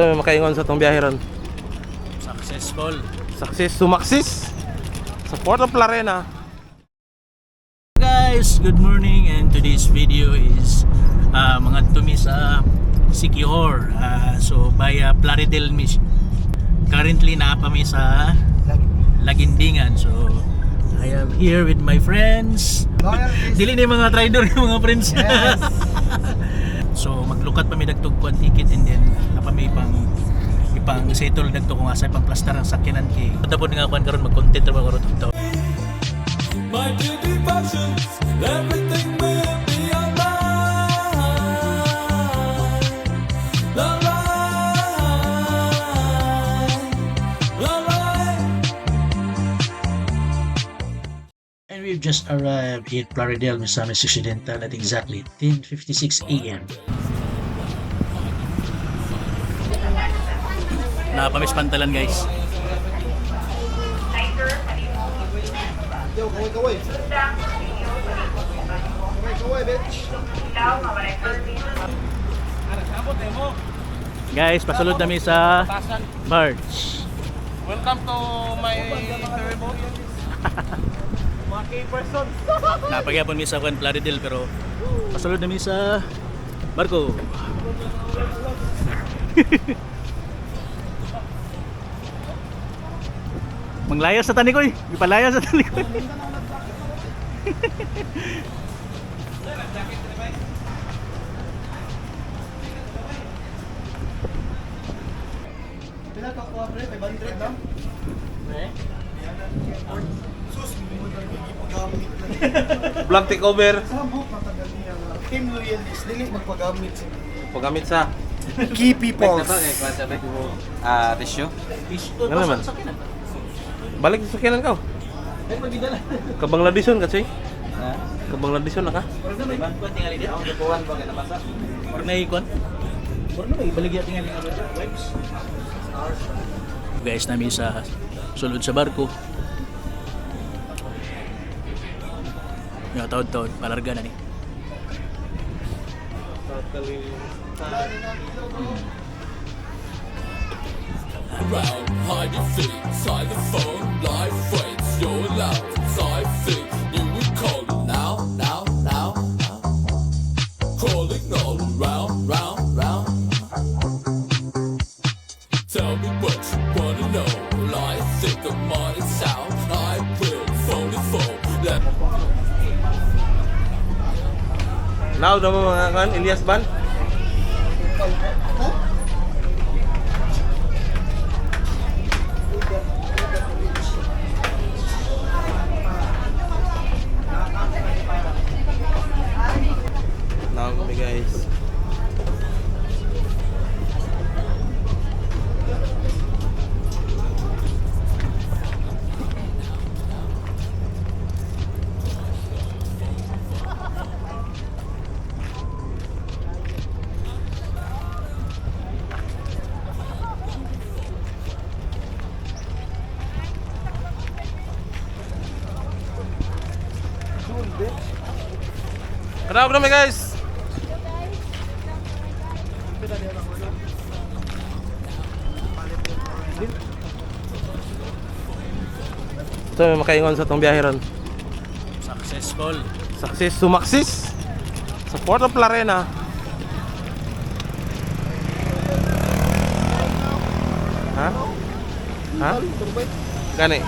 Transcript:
Makaingon sa tong biyahe ron. Successful. Sumaksis sa Port of Larena. Guys, good morning, and today's video is mga tumi sa Siquijor. So via Plaridel Miss. Currently naapami sa Lagindingan. So I am here with my friends. Dili ni mga trader yung mga friends. Yes. So maglukat pa mi dagtog kuan ticket, and then napami ipang settle dagto kung asa pang plaster ang sakyanan kay. Tapos nga kuan karon mag-content ra karon to. My guilty passions, everything will be alright. La la, la la. And we've just arrived at Plaridel, Misamis Occidental at exactly 10:56 a.m. Napamis pantalan, guys. Guys, pasulod kami sa Barge. Welcome to my terrible mga K-person. Napagyapon mi sa Plaridel, pero pasulod kami sa barko. Manglayas sa tani ko eh. Ipalayas sa tani ko. Pila ka kuha pre? 500 na? Sus, mo na gipagamit lang. Vlog takeover. Sa mo matagal niya nga. Team loyalist dili magpagamit sa Paggamit sa key people. tissue. Isto Ano naman? sa sakyanan. Balik sa sakyanan ka. Ay magidala. Kabang Ladison kasi. Kabang Ladison na ka. Or na may kuan tingali di. Ako gapuan ba kana basa. Or na ikon. Or na may baligya tingali nga webs. Guys, nami sa sulod sa barko. Yung taod-taod, palarga na ni. Around, hide your feet, xylophone, life waits, you're loud. I think you would call it now, now, now, now. Calling all around, round, round. Tell me what you wanna know. Well, I think I'm on its sound. I will phone it phone. Let Now daw mo mga kan Elias Ban. Now kami guys. Kenapa kami guys? Ito makaingon sa tong biyahe ron. Successful. Sumaksis sa Port of Larena. Ha? Ha? Gani.